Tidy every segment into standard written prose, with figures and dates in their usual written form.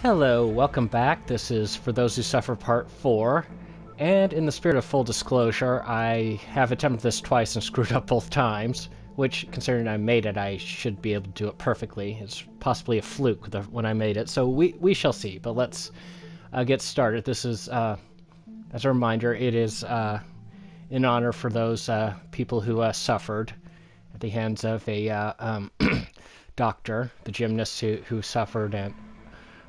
Hello, welcome back. This is For Those Who Suffer Part 4, and in the spirit of full disclosure, I have attempted this twice and screwed up both times, which, considering I made it, I should be able to do it perfectly. It's possibly a fluke when I made it, so we shall see, but let's get started. This is, as a reminder, it is in honor for those people who suffered at the hands of a doctor, the gymnast who suffered, and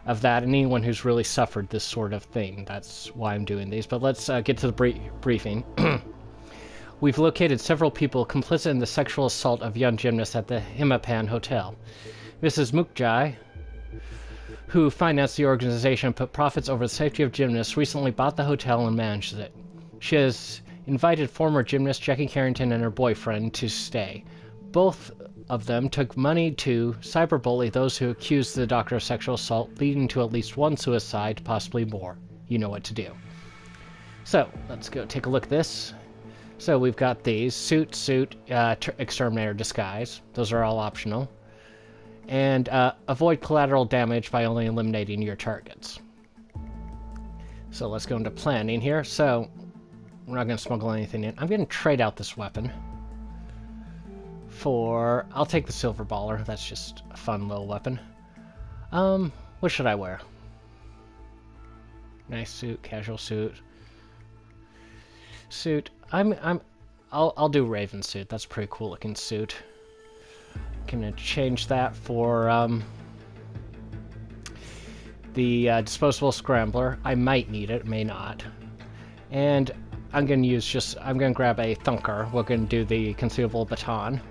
of that, and anyone who's really suffered this sort of thing. That's why I'm doing these. But let's get to the briefing. We've located several people complicit in the sexual assault of young gymnasts at the HITMAN Hotel. Mrs. Mukjai, who financed the organization and put profits over the safety of gymnasts, recently bought the hotel and manages it. She has invited former gymnast Jackie Carrington and her boyfriend to stay. Both of them took money to cyberbully those who accused the doctor of sexual assault, leading to at least one suicide, possibly more. You know what to do. So, let's go take a look at this. So we've got these. Suit, exterminator disguise. Those are all optional. And avoid collateral damage by only eliminating your targets. So let's go into planning here. So, we're not going to smuggle anything in. I'm going to trade out this weapon. I'll take the silver baller. That's just a fun little weapon. What should I wear? Nice suit, casual suit. I'll do Raven suit. That's a pretty cool looking suit. Gonna change that for the disposable scrambler. I might need it, may not. And I'm gonna grab a thunker. We're gonna do the concealable baton.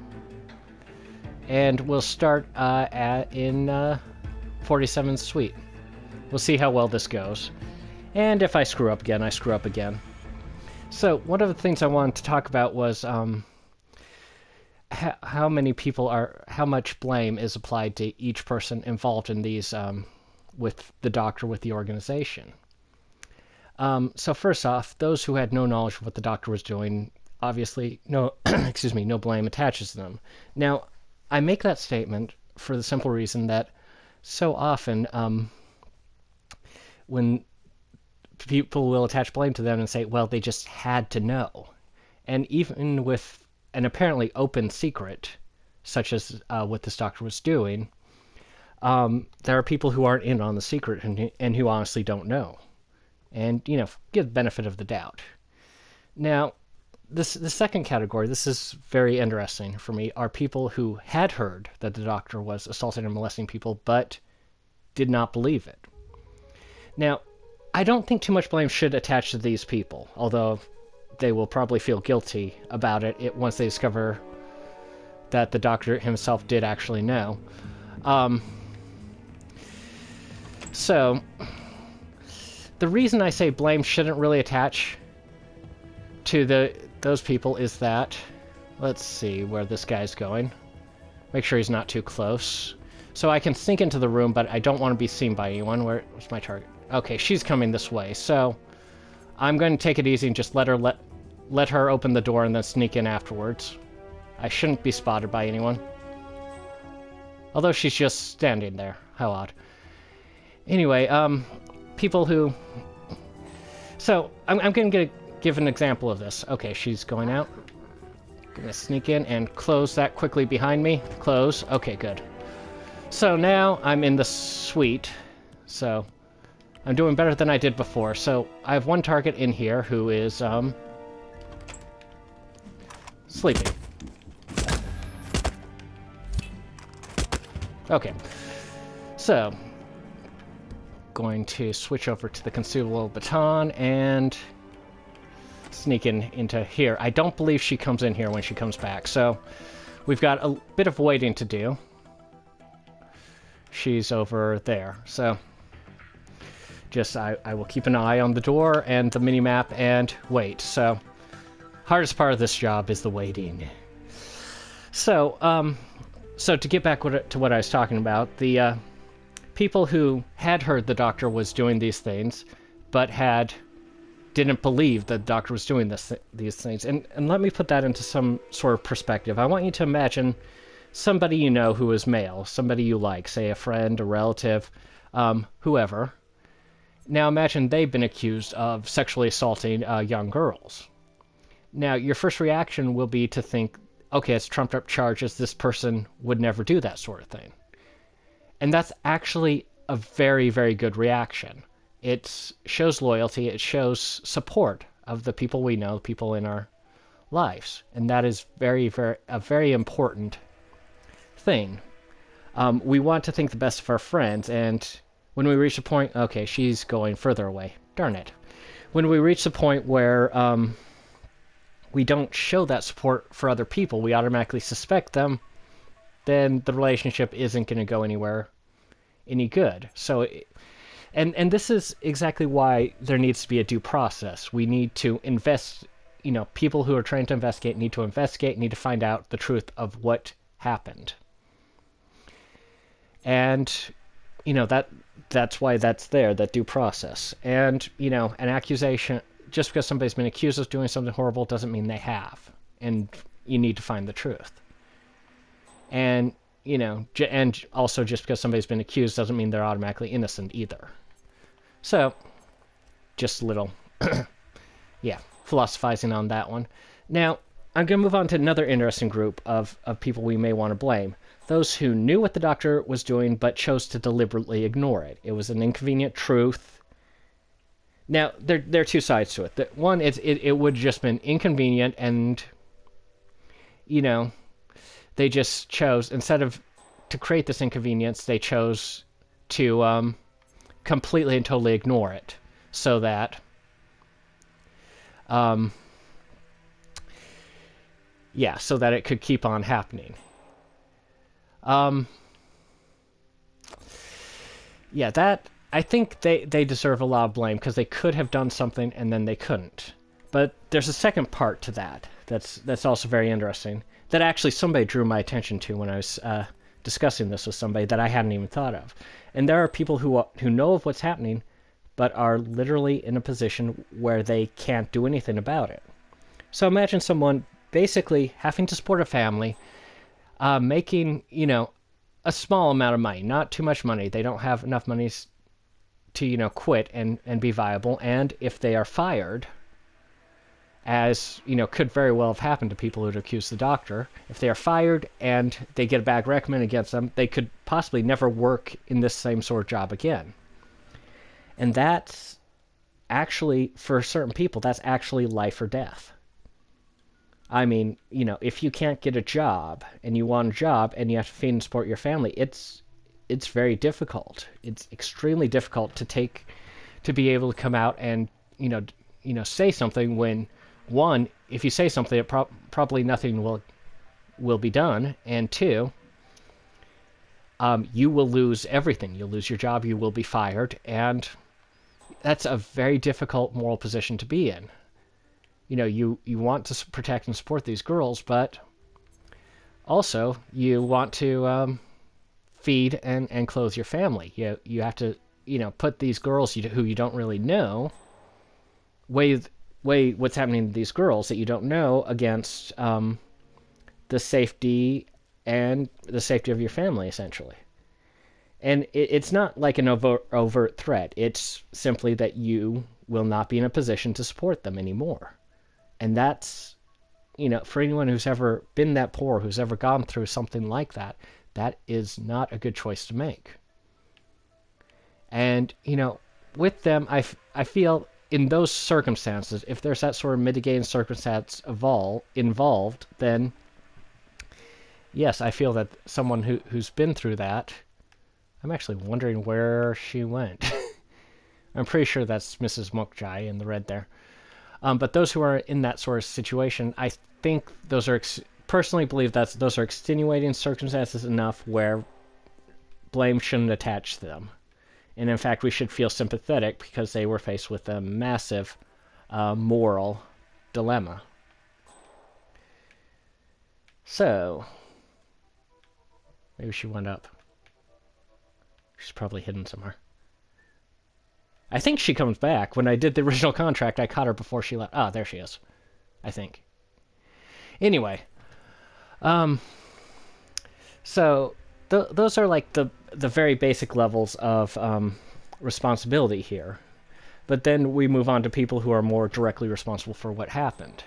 And we'll start in 47's suite. We'll see how well this goes. And if I screw up again, I screw up again. So, one of the things I wanted to talk about was how much blame is applied to each person involved in these with the doctor, with the organization. So first off, those who had no knowledge of what the doctor was doing, obviously, no blame attaches to them. Now, I make that statement for the simple reason that so often when people will attach blame to them and say, well, they just had to know. And even with an apparently open secret, such as what this doctor was doing, there are people who aren't in on the secret and who honestly don't know. And, give the benefit of the doubt. Now, the second category, this is very interesting for me, are people who had heard that the doctor was assaulting and molesting people, but did not believe it. Now, I don't think too much blame should attach to these people, although they will probably feel guilty about it once they discover that the doctor himself did actually know. So, the reason I say blame shouldn't really attach to those people is that, let's see where this guy's going. Make sure he's not too close. So I can sneak into the room, but I don't want to be seen by anyone. Where's my target? Okay, she's coming this way, so I'm going to take it easy and just let her open the door and then sneak in afterwards. I shouldn't be spotted by anyone. Although she's just standing there. How odd. Anyway, people who... So, I'm going to give an example of this. Okay, she's going out. Gonna sneak in and close that quickly behind me. Close. Okay, good. So now I'm in the suite. So, I'm doing better than I did before. So, I have one target in here who is, sleeping. Okay. So, going to switch over to the concealable baton and sneak into here. I don't believe she comes in here when she comes back, so we've got a bit of waiting to do. She's over there, so I will keep an eye on the door and the mini-map and wait. So, hardest part of this job is the waiting. So, so to get back to what I was talking about, the people who had heard the doctor was doing these things, but didn't believe that the doctor was doing these things. And let me put that into some sort of perspective. I want you to imagine somebody you know who is male, somebody you like, say a friend, a relative, whoever. Now imagine they've been accused of sexually assaulting young girls. Now your first reaction will be to think, okay, it's trumped up charges, this person would never do that sort of thing. And that's actually a very, very good reaction. It shows loyalty, it shows support of the people we know, people in our lives. And that is a very important thing. We want to think the best of our friends, and when we reach a point, okay, she's going further away, darn it. When we reach the point where we don't show that support for other people, we automatically suspect them, then the relationship isn't going to go anywhere any good. So, and this is exactly why there needs to be a due process. We need to people who are trained to investigate need to find out the truth of what happened. And, that's why that's there, that due process. And, an accusation, just because somebody's been accused of doing something horrible doesn't mean they have. And you need to find the truth. And, and also just because somebody's been accused doesn't mean they're automatically innocent either. So, just a little, philosophizing on that one. Now, I'm going to move on to another interesting group of people we may want to blame. Those who knew what the doctor was doing but chose to deliberately ignore it. It was an inconvenient truth. Now, there are two sides to it. One, it would have just been inconvenient and, they just chose, instead of to create this inconvenience, they chose to completely and totally ignore it so that, so that it could keep on happening. That... I think they deserve a lot of blame because they could have done something and then they couldn't. But there's a second part to that that's also very interesting, that actually somebody drew my attention to when I was discussing this with somebody that I hadn't even thought of. And there are people who know of what's happening but are literally in a position where they can't do anything about it. So imagine someone basically having to support a family, making, a small amount of money, not too much money. They don't have enough money to, quit and be viable. And if they are fired, as, could very well have happened to people who'd accused the doctor, if they are fired and they get a bad recommend against them, they could possibly never work in this same sort of job again. And that's actually, for certain people, that's actually life or death. I mean, if you can't get a job and you want a job and you have to feed and support your family, it's very difficult. It's extremely difficult to be able to come out and, say something when, one, if you say something, probably nothing will be done. And two, you will lose everything. You'll lose your job. You will be fired. And that's a very difficult moral position to be in. You want to protect and support these girls, but also you want to feed and clothe your family. You have to, put these girls who you don't really know, weigh what's happening to these girls that you don't know against the safety of your family, essentially. And it's not like an overt threat. It's simply that you will not be in a position to support them anymore. And that's, for anyone who's ever been that poor, who's ever gone through something like that, that is not a good choice to make. And, with them, I feel in those circumstances, if there's that sort of mitigating circumstance involved, then yes, I feel that someone who's been through that, I'm actually wondering where she went. I'm pretty sure that's Mrs. Mokjai in the red there. But those who are in that sort of situation, I think those are, personally believe those are extenuating circumstances enough where blame shouldn't attach to them. And in fact, we should feel sympathetic because they were faced with a massive moral dilemma. So, maybe she went up. She's probably hidden somewhere. I think she comes back. When I did the original contract, I caught her before she left. Ah, there she is. I think. Anyway. So, those are like the the very basic levels of responsibility here. But then we move on to people who are more directly responsible for what happened.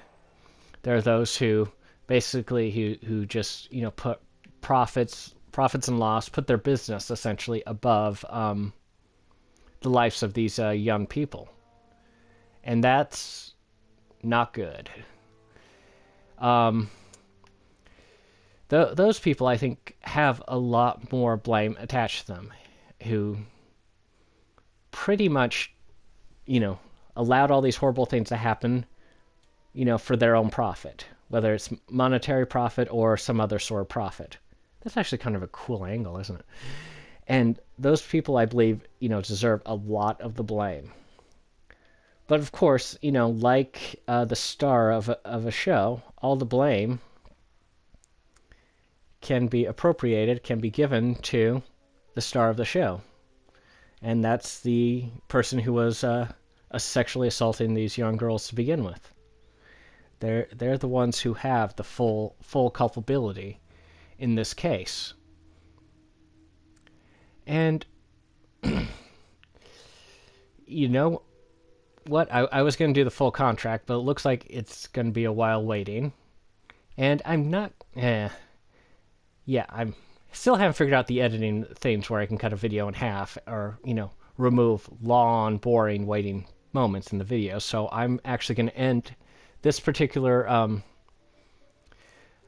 There are those who basically who just put profits and loss, put their business essentially above the lives of these young people, and that's not good. Those people, I think, have a lot more blame attached to them, who pretty much, allowed all these horrible things to happen, for their own profit, whether it's monetary profit or some other sort of profit. That's actually kind of a cool angle, isn't it? And those people, I believe, deserve a lot of the blame. But of course, like the star of a show, all the blame can be appropriated, can be given to the star of the show. And that's the person who was sexually assaulting these young girls to begin with. They're the ones who have the full culpability in this case. And you know what? I was going to do the full contract, but it looks like it's going to be a while waiting. And I'm not... I'm still haven't figured out the editing things where I can cut a video in half or, remove long, boring, waiting moments in the video. So I'm actually going to end this particular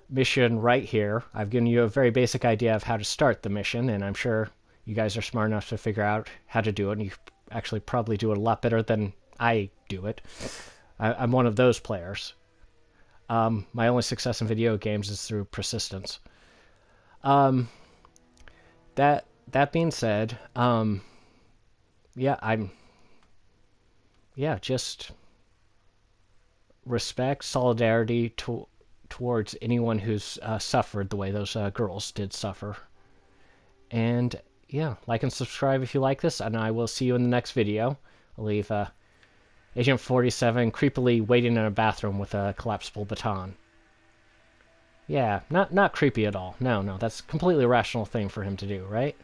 mission right here. I've given you a very basic idea of how to start the mission, and I'm sure you guys are smart enough to figure out how to do it, and you actually probably do it a lot better than I do it. I'm one of those players. My only success in video games is through persistence. That being said, just respect, solidarity towards anyone who's suffered the way those girls did suffer. And like and subscribe if you like this, and I will see you in the next video. I'll leave Agent 47 creepily waiting in a bathroom with a collapsible baton. Yeah, not creepy at all. No, that's a completely rational thing for him to do, right?